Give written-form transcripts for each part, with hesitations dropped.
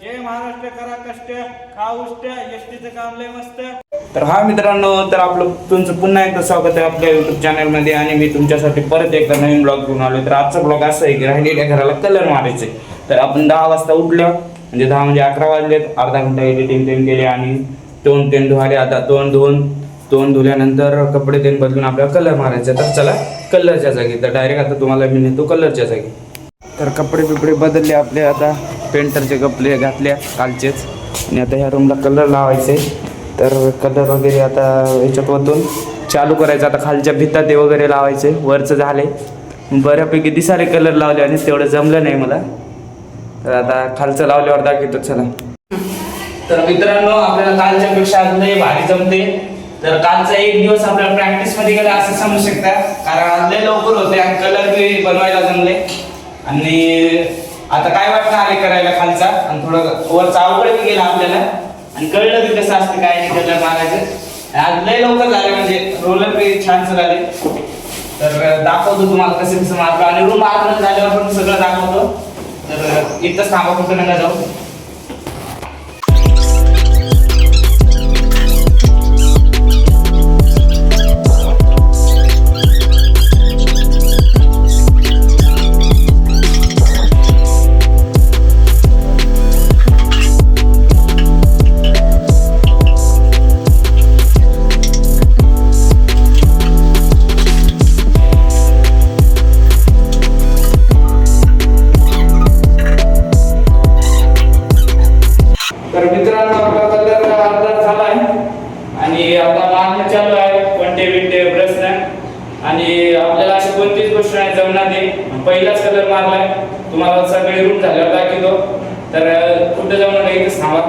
जय महाराष्ट्र, करा कष्ट, खा उष्ट, एसटीचं काम लय मस्त. तर हा मित्रांनो, तर आपलं तुमचं पुन्हा एकदा स्वागत आहे आपल्या युट्यूब चॅनलमध्ये. आणि मी तुमच्यासाठी परत एकदा नवीन ब्लॉग घेऊन आलो. तर आजचा ब्लॉग असा आहे की राहिलेल्या घराला कलर मारायचे. तर आपण 10 वाजता उठलो, म्हणजे 10 म्हणजे 11 वाजलेत. अर्धा घंटा एडिटिंग केले आणि तोंड तेन धुवाले. आता तोंड धुल्यानंतर कपडे तेन बदलून आपल्याला कलर मारायचे. तर चला कलरच्या जागी, तर डायरेक्ट आता तुम्हाला मी नेतो कलरच्या जागी. तर कपडे बदलले आपले, आता पेंटरचे कपडे घातले कालचेच. आणि आता ह्या रूमला कलर लावायचे. तर कलर वगैरे आता याच्यात वतून चालू करायचं. आता खालच्या भिंता ते वगैरे लावायचे. वरचं झाले, बऱ्यापैकी दिसाले कलर लावले आणि तेवढं जमलं नाही मला. तर आता खालचं लावल्यावर दाखवतो चला. तर मित्रांनो, आपल्याला कालच्या पेक्षा आज लय भारी जमते. तर कालचा एक दिवस आपल्याला प्रॅक्टिस मध्ये गेला असं समजू शकता, कारण आज लय लवकर होते आणि कलर बी बनवायला जमले. आणि आता काय वाटतं आले करायला खालचा, आणि थोडं वरचा अवघड बी गेला आपल्याला. आणि कळलं बी कसं असतं काय कलर मारायचं. आज लय लवकर झाले, म्हणजे रोलर बी छान झाले. तर दाखवतो तुम्हाला कसं मारतो. आणि रूम आतमध्ये झाल्यावर पण सगळं दाखवतो. तर इथंच थांबा, कुठं नका जाऊ. तर मित्रांनो, आपला कलर अर्धा झाला आहे आणि आता मारणं चालू आहे पंटे ब्रशनं. आणि आपल्याला अशी कोणतीच गोष्ट नाही जमणार नाही. पहिलाच कलर मारलाय, तुम्हाला सगळे रूम झाल्यावर दाखवतो. तर कुठं जमणार नाही, इथंच थांबा.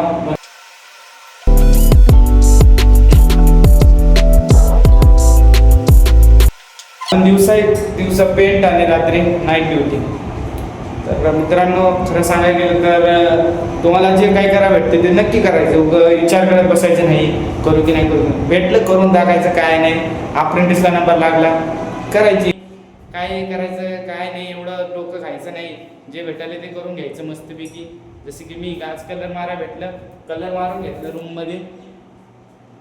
दिवसा पेंट आणि रात्री नाईट ड्युटी. तर मित्रांनो, खरं सांगायला गेलं तर तुम्हाला जे काही करा भेटते ते नक्की करायचं. विचार करत बसायचं नाही करू की नाही करू. भेटलं करून दाखायचं, काय नाही. अप्रेंटिसला नंबर लागला करायची, काय करायचं काय नाही. एवढं डोकं खायचं नाही. जे भेटायला ते करून घ्यायचं मस्तपैकी. जसं की मी आज कलर मारा भेटलं, कलर मारून घेतलं रूममध्ये.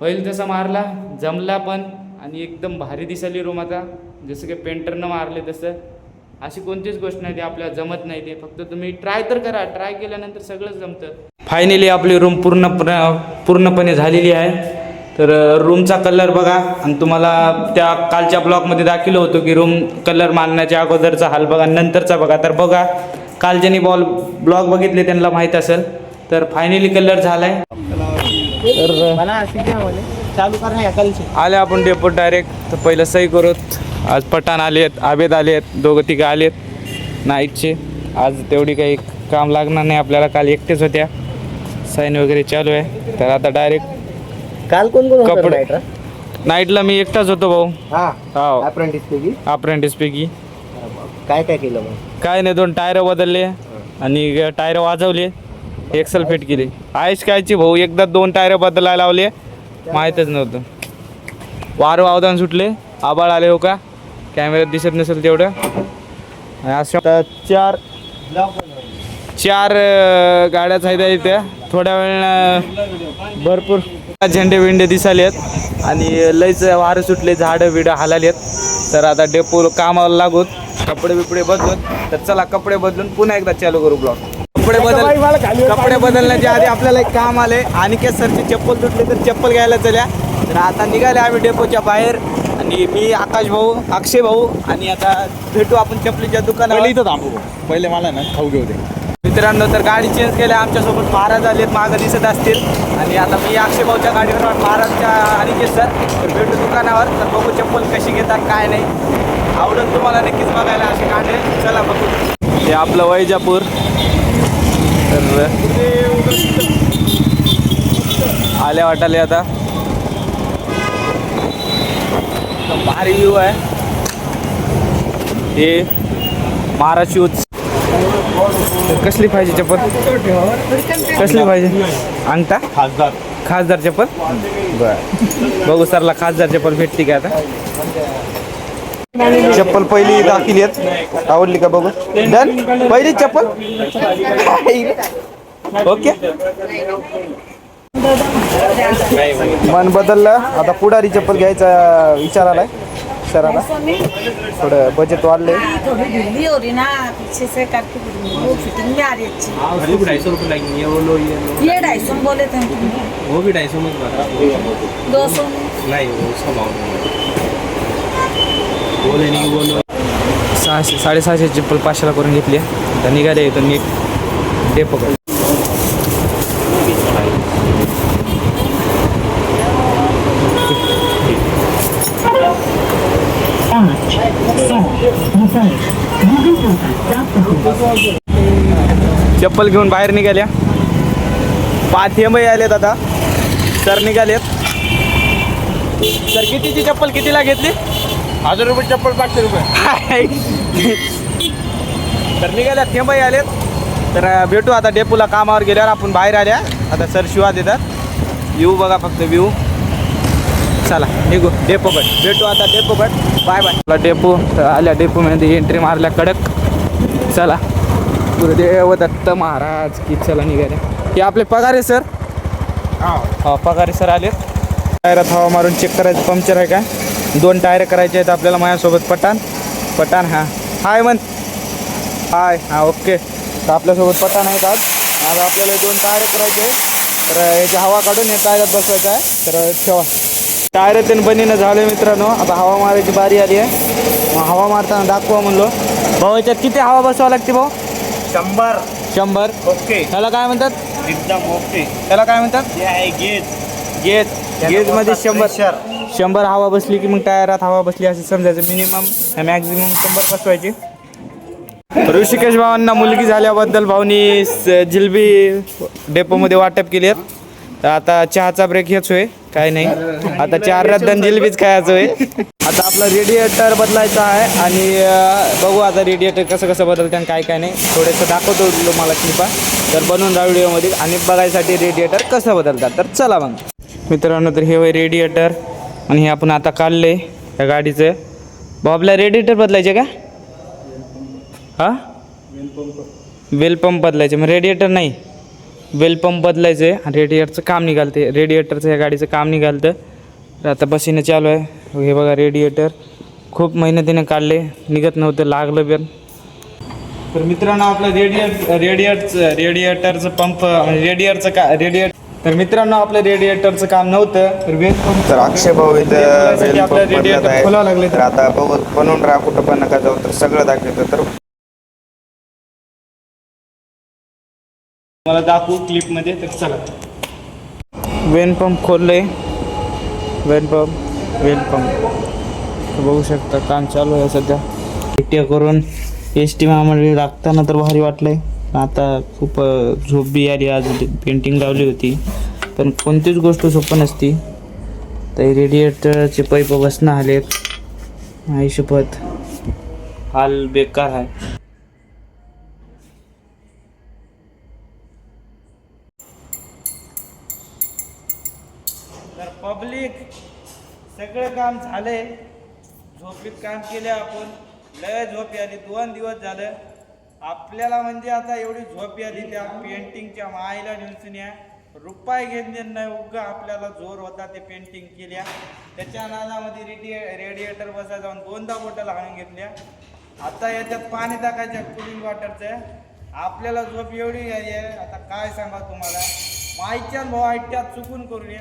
होईल तसा मारला, जमला पण. आणि एकदम भारी दिसाली रूम आता, जसं की पेंटरनं मारले तसं. अशी कोणतीच गोष्ट नाही ती आपल्याला जमत नाही. ते फक्त तुम्ही ट्राय तर करा. ट्राय केल्यानंतर सगळंच जमतं. फायनली आपली रूम पूर्णपणे झालेली आहे. तर रूमचा कलर बघा. आणि तुम्हाला त्या कालच्या ब्लॉगमध्ये दाखवलं होतं की रूम कलर मारण्याच्या अगोदरचा हाल बघा, नंतरचा बघा. तर बघा, काल ज्यांनी ब्लॉग बघितले त्यांना माहीत असेल. तर फायनली कलर झाला आहे. तर चालू करा आले आपण डेपोट डायरेक्ट. तर पहिलं सही करूत. आज पठाण आलेत, आबेद आलेत, दोघं तिघं आलेत नाईटचे. आज तेवढी काही काम लागणार नाही आपल्याला, काल एकटेच होत्या. साईन वगैरे चालू आहे. तर आता डायरेक्ट काल कोण कपडे नाईटला मी एकटाच होतो भाऊ. हा, अप्रेंटिस पैकी. काय केलं मग? काय नाही, 2 टायर बदलले आणि टायर वाजवले, एक्सल फिट केली. आयश कायची भाऊ, एकदा 2 टायर बदलायला लावले, माहीतच नव्हतं. वारं वावदान सुटले, आबाळ आले हो का, कॅमेऱ्यात दिसत नसेल तेवढं. अशा 4 गाड्याच आहेत इथे. थोड्या वेळ भरपूर झेंडे विंडे दिसाले आहेत आणि लईच वारं सुटले, झाडं बिडं हालाले आहेत. तर आता डेपो कामाला लागूत, कपडे बिपडे बदलून. तर चला कपडे बदलून पुन्हा एकदा चालू करू ब्लॉग. कपडे बदलण्याच्या आधी आपल्याला एक काम आले. अनिकेत सरची चप्पल तुटली, तर चप्पल घ्यायला चल्या. तर आता निघाले आम्ही डेपोच्या बाहेर. आणि मी आकाश भाऊ, अक्षय भाऊ, आणि आता भेटू आपण चपलीच्या दुकानावर. इथं थांबू, पहिले मला ना खाऊ घेऊ दे. मित्रांनो, तर गाडी चेंज केल्या. आमच्यासोबत महाराज आलेत, मागं दिसत असतील. आणि आता मी अक्षय भाऊच्या गाडीवर, महाराजच्या अनिकेत सर. तर भेटू दुकानावर. तर बघू चप्पल कशी घेतात काय नाही. आवडत तुम्हाला नक्कीच बघायला असे काढले. चला बघू. हे आपलं वैजापूर. तर आल्या वाटाले आता. भारी व्ह्यू आहे. हे महाराज शूज. कसली पाहिजे चप्पल? कसली पाहिजे? अंगठा खासदार चप्पल. बरं, बघू सरला खासदार चप्पल भेटते का आता. चप्पल पहिली दाखिली आहेत, आवडली का बघू. डन. पहिली चप्पल ओके. मन बदललं, आता पुढारी चप्पल घ्यायचा विचार आलाय सराला. थोडं बजेट वाढलंय. थोड़ी ढीली हो रही ना, पीछे से करके वो फिटिंग में आ रही अच्छी. 250 लगेंगे ये वो लो ये लो. ये 250 बोले थे वो भी 250 में बता. 200 नहीं वो उसका भाव नहीं. वो लेने की वो लो. 600-650 चप्पल 500ला करून घेतली. आता निघाले तर नीट डेपो कर. चप्पल घेऊन बाहेर निघाल्या. 5 थेंबही आलेत. आता सर निघालेत. सर कितीची चप्पल कितीला घेतली? 1000 रुपये चप्पल 500 रुपये. तर निघाल्या, थेंबही आलेत. तर भेटू आता डेपोला. कामावर गेल्यावर आपण बाहेर आल्या. आता सर शिवा देतात. व्ह्यू बघा फक्त, व्ह्यू. चला निघू डेपोकट. भेटू आता डेपोकट. Bye bye. डेपो आल्या. डेपोमध्ये एंट्री मारल्या कडक. चला गुरुदेव दत्त महाराज की. चला निघाल्या. हे आपले पगारे सर. हा पगारे सर आले. टायरात हवा मारून चेक करायचं पंक्चर आहे का. 2 टायर करायचे आहेत आपल्याला. माझ्यासोबत पठाण हां हाय मन हाय. हां ओके. तर आपल्यासोबत पठाण आहेत आज. आज आपल्याला 2 टायर करायचे आहे. तर याची हवा काढून हे टायरात बसवायचं आहे. तर ठेवा. टायर त्यांनी बनीनं झालं मित्रांनो. आता हवा मारायची बारी आली आहे. मग हवा मारताना दाखवा म्हणलो. भाऊ याच्यात किती हवा बसवावं लागते भाऊ? 100. ओके. त्याला काय म्हणतात? एकदम ओके. त्याला काय म्हणतात? हे आहे गेजमध्ये 100 हवा बसली की मग टायरात हवा बसली असं समजायचं. Minimum maximum 100 बसवायची. ऋषिकेश भावांना मुलगी झाल्याबद्दल भाऊनी जिलबी डेपोमध्ये वाटप केली आहेत. तर आता चहाचा ब्रेक हेच होय, काय नाही. आता 4 रद्दन जिलबीच खायचं होय. आता आपला रेडिएटर बदलायचा आहे. आणि बघू आता रेडिएटर कसं बदलतं आणि काय नाही. थोडंसं दाखवतो मला क्लिपा. तर बनवून राहा व्हिडिओमध्ये. आणि बघायसाठी रेडिएटर कसं बदलतात. तर चला मग मित्रांनो. तर हे होय रेडिएटर. आणि हे आपण आता काढले या गाडीचं. बाबला रेडिएटर बदलायचे का? हां वेल पंप बदलायचे. मग रेडिएटर नाही, वेल पंप बदलायचं आहे. आणि रेडिएटरचं काम निघालते. रेडिएटरचं या गाडीचं काम निघालतं. तर आता बसीनं चालू आहे. हे बघा रेडिएटर खूप मेहनतीने काढले. निघत नव्हतं, लागलं बेल. तर मित्रांनो आपलं रेडिएटरचं पंप तर मित्रांनो आपलं रेडिएटरचं काम नव्हतं. तर वेल पंप. तर अक्षय भाऊ इथं वेल पंप बदलत रेडिएटर आहे. खोलावं लागले. तर आता बघू बनवून राहा, कुठं पण नका जाऊ. तर सगळं दाखवतं. तर मला दाखवू क्लिपमध्ये. तर चला. वेल पंप खोलले. वेल पंप बघू शकता काम चालू आहे सध्या. एकट्या करून ST महामंडळी लागताना तर भारी वाटलंय. आता खूप झोप बी आली. आज पेंटिंग लावली होती पण कोणतीच गोष्ट सोपं नसती. तर रेडिएटरचे पाईप बसणं आलेत. आयुष्यपत हाल बेकार आहे. तर पब्लिक सगळं काम झालंय. झोपीत काम केले आपण. लय झोप आली. 2 दिवस झालं आपल्याला. म्हणजे आता एवढी झोप आली त्या पेंटिंगच्या मायला नेऊन या. रुपये घेतले नाही. उगा आपल्याला जोर होता ते पेंटिंग केल्या. त्याच्या नादामध्ये रेडिएटर बसा जाऊन 2दा बॉटल आणून घेतल्या. आता याच्यात पाणी टाकायचं कुलिंग वॉटरचं. आपल्याला झोप एवढी आहे आता काय सांगा तुम्हाला. माईच्या भाऊ आयट्यात चुकून करून ये.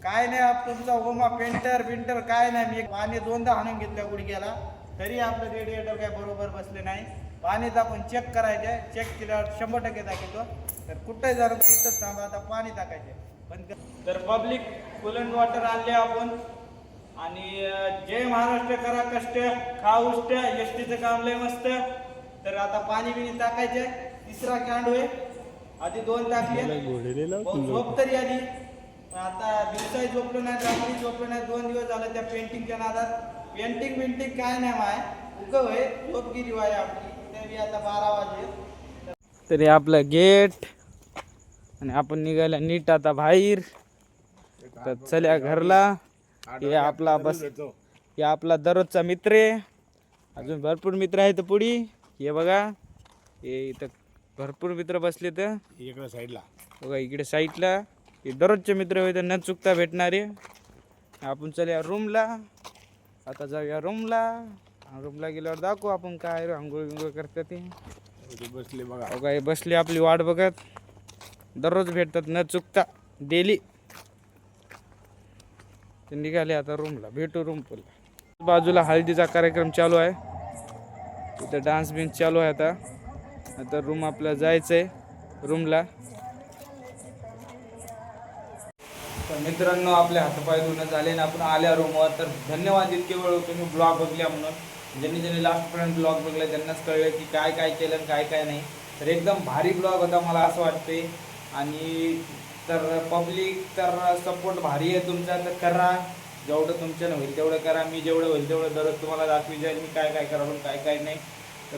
काय नाही तुमचा होमा पेंटर काय नाही. मी पाणी 2दा आणून घेतल्या गुडघ्याला. तरी आपलं रेडिएटर काय बरोबर बसले नाही. पाणी टाकून चेक करायचे. चेक केल्यावर 100% दाखवतो. तर कुठे जाणं इथंच थांबा. आता पाणी टाकायचे पण. तर पब्लिक कुलिंग वॉटर आणले आपण. आणि जय महाराष्ट्र करा कष्ट खा उष्ट. एसटीचं काम लय मस्त. तर आता पाणी बिणी टाकायचे. 3रा कॅन्ड होय. आधी 2 टाकले. झोप तरी आली. आता दिवसाही झोपलो नाही, रात्री झोपलो नाही. 2 दिवस झालं त्या पेंटिंगच्या नादात. पेंटिंग काय नाही माय. उग होय झोपगिरी वाय आपली. तरी आता 12 वाजले. तरी आपलं गेट. आणि आपण निघायला नीट आता बाहेर. तर चल्या घरला. हे आपला हे आपला दररोजचा मित्र आहे. अजून भरपूर मित्र आहेत पुढी. हे बघा हे इथं भरपूर मित्र बसले तर इकडे साईडला बघा इकडे साईडला हे दररोजचे मित्र होते न चुकता भेटणारे. आपण चलूया रूमला. आता जाऊया रूमला गेल्यावर दाखवू आपण काय आंघोळ बिंघोळ करतात ते. बसले बघा. बघा हे बसले आपली वाट बघत. दररोज भेटतात न चुकता डेली. ते निघाले आता रूमला. भेटू रूम पुढला. बाजूला हळदीचा कार्यक्रम चालू आहे. तिथं डान्स बिन्स चालू आहे. आता रूम आपल्याला जायचंय रूमला. तर मित्रांनो आपले हातपाय धुणं झाले ना आपण आल्या रूमवर. तर धन्यवाद इतके वेळ तुम्ही ब्लॉग बघल्या म्हणून. ज्यांनी लास्टपर्यंत ब्लॉग बघले त्यांनाच कळलं की काय काय केलं आणि काय काय नाही. तर एकदम भारी ब्लॉग होता मला असं वाटते. आणि तर पब्लिक तर सपोर्ट भारी आहे तुमचा. तर करा जेवढं तुमच्यानं होईल तेवढं करा. मी जेवढं होईल तेवढं दररोज तुम्हाला दाखवी जाईल मी काय काय करावं काय काय नाही. तर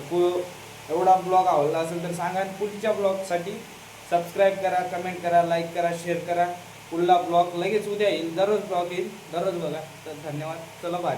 एवढा ब्लॉग आवडला असेल तर सांगा. आणि पुढच्या ब्लॉगसाठी सबस्क्राईब करा, कमेंट करा, लाईक करा, शेअर करा. पुढला ब्लॉग लगेच उद्या येईल. दररोज ब्लॉग येईल. दररोज बघा. तर धन्यवाद. चला बाय.